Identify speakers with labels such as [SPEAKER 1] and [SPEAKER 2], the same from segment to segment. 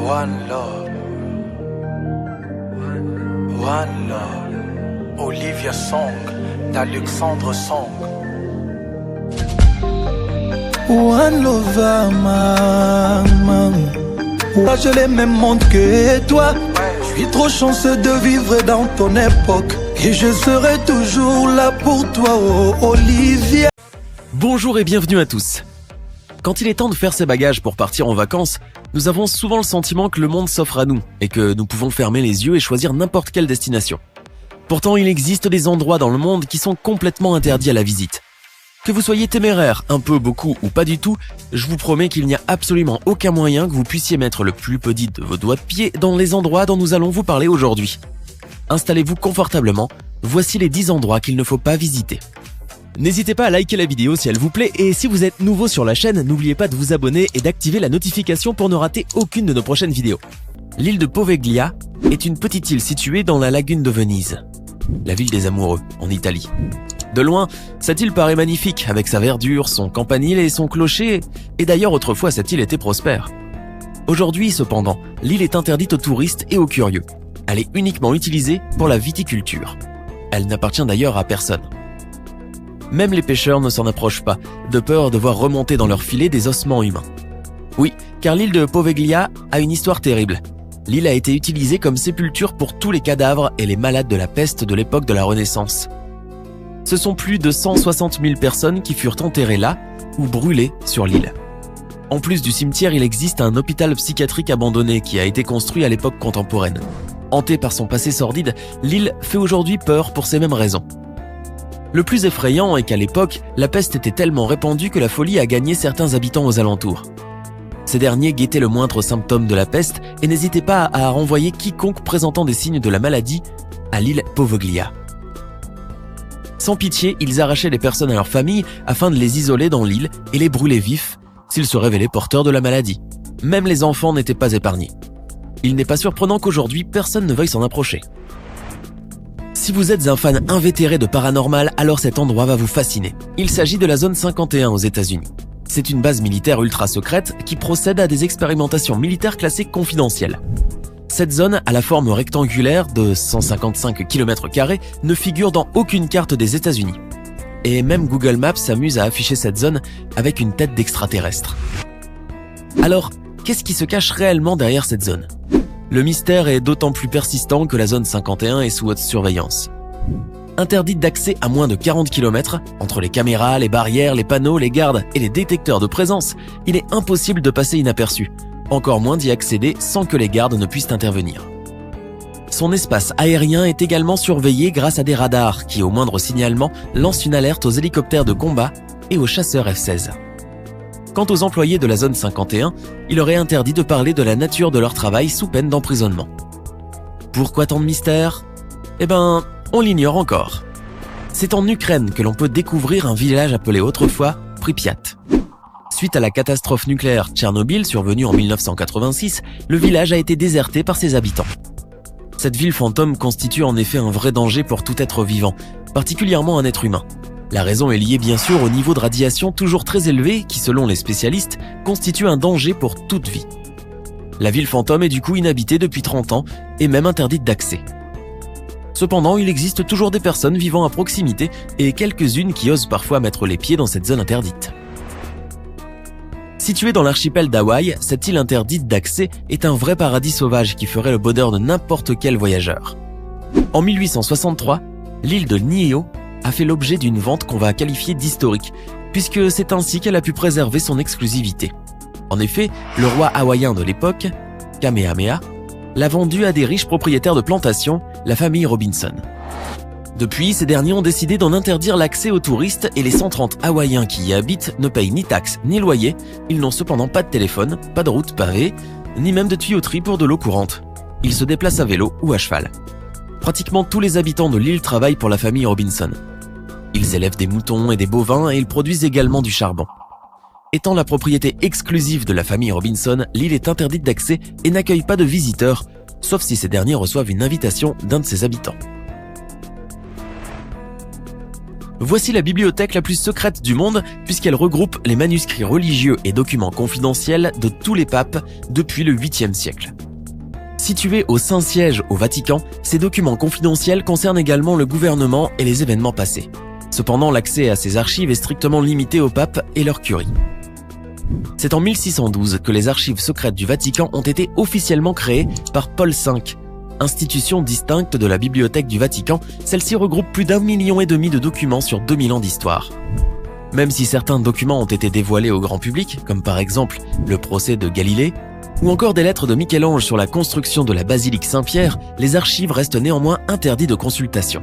[SPEAKER 1] One love. One love. Olivia Song d'Alexandre Song.
[SPEAKER 2] One love, maman. J'ai les mêmes mondes que toi. Je suis trop chanceux de vivre dans ton époque. Et je serai toujours là pour toi, oh Olivia.
[SPEAKER 3] Bonjour et bienvenue à tous. Quand il est temps de faire ses bagages pour partir en vacances, nous avons souvent le sentiment que le monde s'offre à nous et que nous pouvons fermer les yeux et choisir n'importe quelle destination. Pourtant, il existe des endroits dans le monde qui sont complètement interdits à la visite. Que vous soyez téméraire, un peu, beaucoup ou pas du tout, je vous promets qu'il n'y a absolument aucun moyen que vous puissiez mettre le plus petit de vos doigts de pied dans les endroits dont nous allons vous parler aujourd'hui. Installez-vous confortablement, voici les 10 endroits qu'il ne faut pas visiter. N'hésitez pas à liker la vidéo si elle vous plaît et si vous êtes nouveau sur la chaîne, n'oubliez pas de vous abonner et d'activer la notification pour ne rater aucune de nos prochaines vidéos. L'île de Poveglia est une petite île située dans la lagune de Venise, la ville des amoureux en Italie. De loin, cette île paraît magnifique avec sa verdure, son campanile et son clocher, et d'ailleurs autrefois cette île était prospère. Aujourd'hui cependant, l'île est interdite aux touristes et aux curieux. Elle est uniquement utilisée pour la viticulture. Elle n'appartient d'ailleurs à personne. Même les pêcheurs ne s'en approchent pas, de peur de voir remonter dans leur filet des ossements humains. Oui, car l'île de Poveglia a une histoire terrible. L'île a été utilisée comme sépulture pour tous les cadavres et les malades de la peste de l'époque de la Renaissance. Ce sont plus de 160 000 personnes qui furent enterrées là ou brûlées sur l'île. En plus du cimetière, il existe un hôpital psychiatrique abandonné qui a été construit à l'époque contemporaine. Hantée par son passé sordide, l'île fait aujourd'hui peur pour ces mêmes raisons. Le plus effrayant est qu'à l'époque, la peste était tellement répandue que la folie a gagné certains habitants aux alentours. Ces derniers guettaient le moindre symptôme de la peste et n'hésitaient pas à renvoyer quiconque présentant des signes de la maladie à l'île Poveglia. Sans pitié, ils arrachaient les personnes à leur famille afin de les isoler dans l'île et les brûler vifs s'ils se révélaient porteurs de la maladie. Même les enfants n'étaient pas épargnés. Il n'est pas surprenant qu'aujourd'hui, personne ne veuille s'en approcher. Si vous êtes un fan invétéré de paranormal, alors cet endroit va vous fasciner. Il s'agit de la zone 51 aux États-Unis. C'est une base militaire ultra secrète qui procède à des expérimentations militaires classées confidentielles. Cette zone, à la forme rectangulaire de 155 km², ne figure dans aucune carte des États-Unis. Et même Google Maps s'amuse à afficher cette zone avec une tête d'extraterrestre. Alors, qu'est-ce qui se cache réellement derrière cette zone ? Le mystère est d'autant plus persistant que la zone 51 est sous haute surveillance. Interdite d'accès à moins de 40 km, entre les caméras, les barrières, les panneaux, les gardes et les détecteurs de présence, il est impossible de passer inaperçu, encore moins d'y accéder sans que les gardes ne puissent intervenir. Son espace aérien est également surveillé grâce à des radars qui, au moindre signalement, lancent une alerte aux hélicoptères de combat et aux chasseurs F-16. Quant aux employés de la zone 51, il aurait interdit de parler de la nature de leur travail sous peine d'emprisonnement. Pourquoi tant de mystères ? On l'ignore encore. C'est en Ukraine que l'on peut découvrir un village appelé autrefois Pripyat. Suite à la catastrophe nucléaire Tchernobyl survenue en 1986, le village a été déserté par ses habitants. Cette ville fantôme constitue en effet un vrai danger pour tout être vivant, particulièrement un être humain. La raison est liée bien sûr au niveau de radiation toujours très élevé qui, selon les spécialistes, constitue un danger pour toute vie. La ville fantôme est du coup inhabitée depuis 30 ans et même interdite d'accès. Cependant, il existe toujours des personnes vivant à proximité et quelques-unes qui osent parfois mettre les pieds dans cette zone interdite. Située dans l'archipel d'Hawaï, cette île interdite d'accès est un vrai paradis sauvage qui ferait le bonheur de n'importe quel voyageur. En 1863, l'île de Niihau a fait l'objet d'une vente qu'on va qualifier d'historique, puisque c'est ainsi qu'elle a pu préserver son exclusivité. En effet, le roi hawaïen de l'époque, Kamehameha, l'a vendue à des riches propriétaires de plantations, la famille Robinson. Depuis, ces derniers ont décidé d'en interdire l'accès aux touristes et les 130 Hawaïens qui y habitent ne payent ni taxes ni loyer. Ils n'ont cependant pas de téléphone, pas de route pavée, ni même de tuyauterie pour de l'eau courante. Ils se déplacent à vélo ou à cheval. Pratiquement tous les habitants de l'île travaillent pour la famille Robinson. Ils élèvent des moutons et des bovins et ils produisent également du charbon. Étant la propriété exclusive de la famille Robinson, l'île est interdite d'accès et n'accueille pas de visiteurs, sauf si ces derniers reçoivent une invitation d'un de ses habitants. Voici la bibliothèque la plus secrète du monde puisqu'elle regroupe les manuscrits religieux et documents confidentiels de tous les papes depuis le 8e siècle. Situés au Saint-Siège au Vatican, ces documents confidentiels concernent également le gouvernement et les événements passés. Cependant, l'accès à ces archives est strictement limité aux papes et leur curie. C'est en 1612 que les archives secrètes du Vatican ont été officiellement créées par Paul V. Institution distincte de la Bibliothèque du Vatican, celle-ci regroupe plus d'1,5 million de documents sur 2000 ans d'histoire. Même si certains documents ont été dévoilés au grand public, comme par exemple le procès de Galilée, ou encore des lettres de Michel-Ange sur la construction de la basilique Saint-Pierre, les archives restent néanmoins interdites de consultation.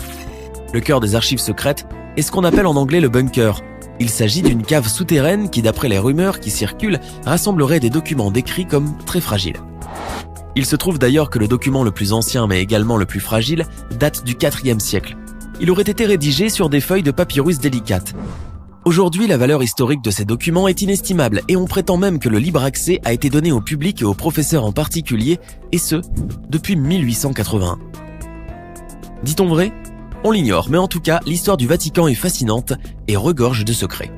[SPEAKER 3] Le cœur des archives secrètes est ce qu'on appelle en anglais le bunker. Il s'agit d'une cave souterraine qui, d'après les rumeurs qui circulent, rassemblerait des documents décrits comme très fragiles. Il se trouve d'ailleurs que le document le plus ancien mais également le plus fragile date du 4e siècle. Il aurait été rédigé sur des feuilles de papyrus délicates. Aujourd'hui, la valeur historique de ces documents est inestimable et on prétend même que le libre accès a été donné au public et aux professeurs en particulier, et ce, depuis 1881. Dit-on vrai ? On l'ignore, mais en tout cas, l'histoire du Vatican est fascinante et regorge de secrets.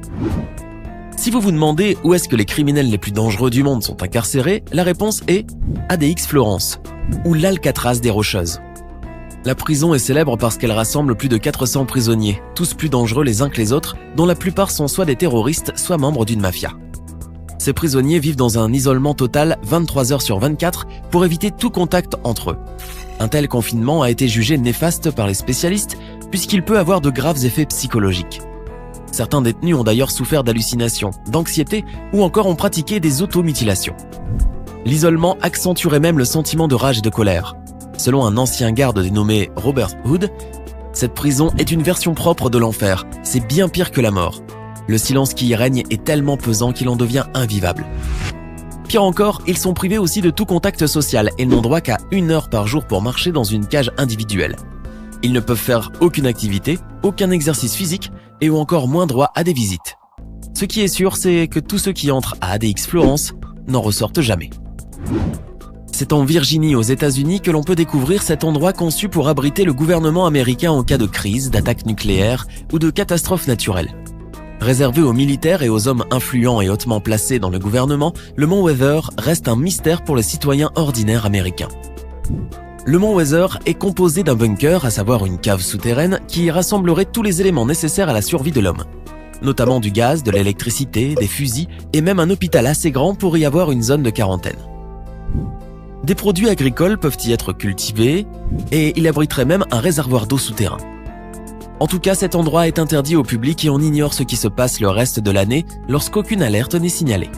[SPEAKER 3] Si vous vous demandez où est-ce que les criminels les plus dangereux du monde sont incarcérés, la réponse est ADX Florence, ou l'Alcatraz des Rocheuses. La prison est célèbre parce qu'elle rassemble plus de 400 prisonniers, tous plus dangereux les uns que les autres, dont la plupart sont soit des terroristes, soit membres d'une mafia. Ces prisonniers vivent dans un isolement total 23 heures sur 24 pour éviter tout contact entre eux. Un tel confinement a été jugé néfaste par les spécialistes puisqu'il peut avoir de graves effets psychologiques. Certains détenus ont d'ailleurs souffert d'hallucinations, d'anxiété ou encore ont pratiqué des automutilations. L'isolement accentuerait même le sentiment de rage et de colère. Selon un ancien garde dénommé Robert Hood, cette prison est une version propre de l'enfer, c'est bien pire que la mort. Le silence qui y règne est tellement pesant qu'il en devient invivable. Pire encore, ils sont privés aussi de tout contact social et n'ont droit qu'à 1 heure par jour pour marcher dans une cage individuelle. Ils ne peuvent faire aucune activité, aucun exercice physique et ont encore moins droit à des visites. Ce qui est sûr, c'est que tous ceux qui entrent à ADX Florence n'en ressortent jamais. C'est en Virginie, aux États-Unis, que l'on peut découvrir cet endroit conçu pour abriter le gouvernement américain en cas de crise, d'attaque nucléaire ou de catastrophe naturelle. Réservé aux militaires et aux hommes influents et hautement placés dans le gouvernement, le mont Weather reste un mystère pour les citoyens ordinaires américains. Le mont Weather est composé d'un bunker, à savoir une cave souterraine, qui rassemblerait tous les éléments nécessaires à la survie de l'homme. Notamment du gaz, de l'électricité, des fusils et même un hôpital assez grand pour y avoir une zone de quarantaine. Des produits agricoles peuvent y être cultivés et il abriterait même un réservoir d'eau souterrain. En tout cas, cet endroit est interdit au public et on ignore ce qui se passe le reste de l'année lorsqu'aucune alerte n'est signalée.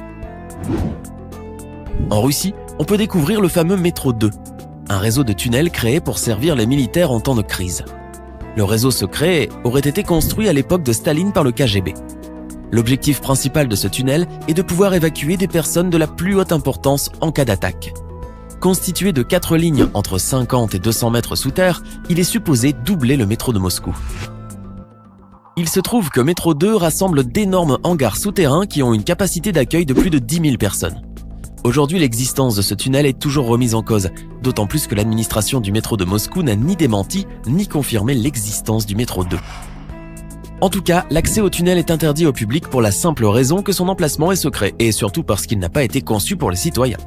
[SPEAKER 3] En Russie, on peut découvrir le fameux métro 2, un réseau de tunnels créé pour servir les militaires en temps de crise. Le réseau secret aurait été construit à l'époque de Staline par le KGB. L'objectif principal de ce tunnel est de pouvoir évacuer des personnes de la plus haute importance en cas d'attaque. Constitué de 4 lignes entre 50 et 200 mètres sous terre, il est supposé doubler le métro de Moscou. Il se trouve que Métro 2 rassemble d'énormes hangars souterrains qui ont une capacité d'accueil de plus de 10 000 personnes. Aujourd'hui, l'existence de ce tunnel est toujours remise en cause, d'autant plus que l'administration du métro de Moscou n'a ni démenti ni confirmé l'existence du Métro 2. En tout cas, l'accès au tunnel est interdit au public pour la simple raison que son emplacement est secret et surtout parce qu'il n'a pas été conçu pour les citoyens.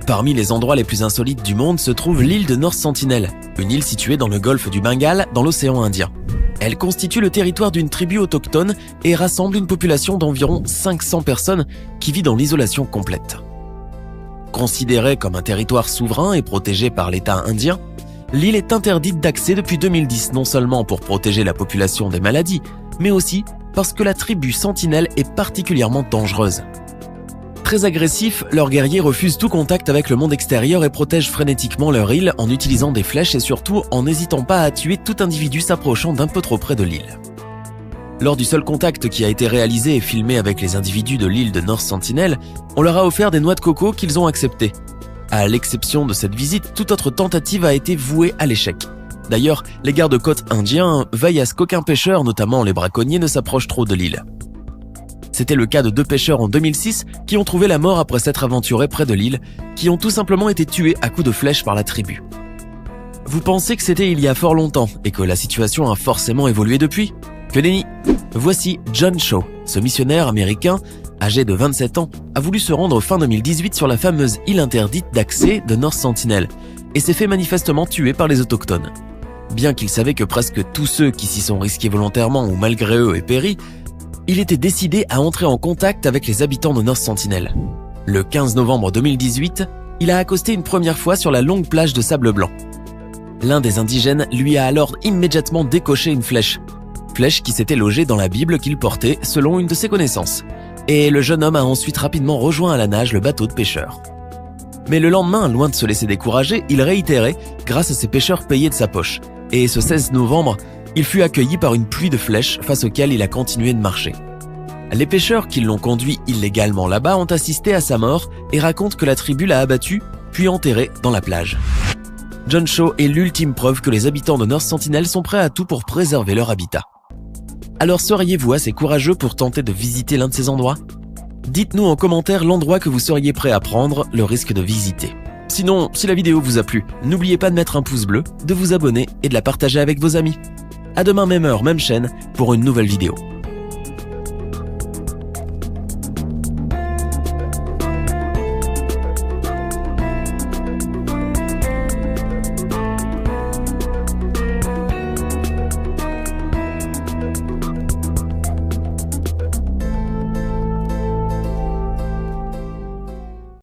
[SPEAKER 3] Parmi les endroits les plus insolites du monde se trouve l'île de North Sentinel, une île située dans le golfe du Bengale, dans l'océan Indien. Elle constitue le territoire d'une tribu autochtone et rassemble une population d'environ 500 personnes qui vit dans l'isolation complète. Considérée comme un territoire souverain et protégé par l'État indien, l'île est interdite d'accès depuis 2010 non seulement pour protéger la population des maladies, mais aussi parce que la tribu Sentinelle est particulièrement dangereuse. Très agressifs, leurs guerriers refusent tout contact avec le monde extérieur et protègent frénétiquement leur île en utilisant des flèches et surtout en n'hésitant pas à tuer tout individu s'approchant d'un peu trop près de l'île. Lors du seul contact qui a été réalisé et filmé avec les individus de l'île de North Sentinel, on leur a offert des noix de coco qu'ils ont acceptées. À l'exception de cette visite, toute autre tentative a été vouée à l'échec. D'ailleurs, les gardes-côtes indiens veillent à ce qu'aucun pêcheur, notamment les braconniers, ne s'approche trop de l'île. C'était le cas de 2 pêcheurs en 2006 qui ont trouvé la mort après s'être aventurés près de l'île, qui ont tout simplement été tués à coups de flèche par la tribu. Vous pensez que c'était il y a fort longtemps et que la situation a forcément évolué depuis ? Que nenni! Voici John Shaw, ce missionnaire américain, âgé de 27 ans, a voulu se rendre fin 2018 sur la fameuse île interdite d'accès de North Sentinel et s'est fait manifestement tuer par les autochtones. Bien qu'il savait que presque tous ceux qui s'y sont risqués volontairement ou malgré eux aient péri, il était décidé à entrer en contact avec les habitants de North Sentinel. Le 15 novembre 2018, il a accosté une première fois sur la longue plage de sable blanc. L'un des indigènes lui a alors immédiatement décoché une flèche qui s'était logée dans la Bible qu'il portait selon une de ses connaissances. Et le jeune homme a ensuite rapidement rejoint à la nage le bateau de pêcheurs. Mais le lendemain, loin de se laisser décourager, il réitérait grâce à ses pêcheurs payés de sa poche. Et ce 16 novembre, il fut accueilli par une pluie de flèches face auxquelles il a continué de marcher. Les pêcheurs qui l'ont conduit illégalement là-bas ont assisté à sa mort et racontent que la tribu l'a abattu puis enterré dans la plage. John Shaw est l'ultime preuve que les habitants de North Sentinel sont prêts à tout pour préserver leur habitat. Alors seriez-vous assez courageux pour tenter de visiter l'un de ces endroits? Dites-nous en commentaire l'endroit que vous seriez prêt à prendre le risque de visiter. Sinon, si la vidéo vous a plu, n'oubliez pas de mettre un pouce bleu, de vous abonner et de la partager avec vos amis. À demain même heure, même chaîne, pour une nouvelle vidéo.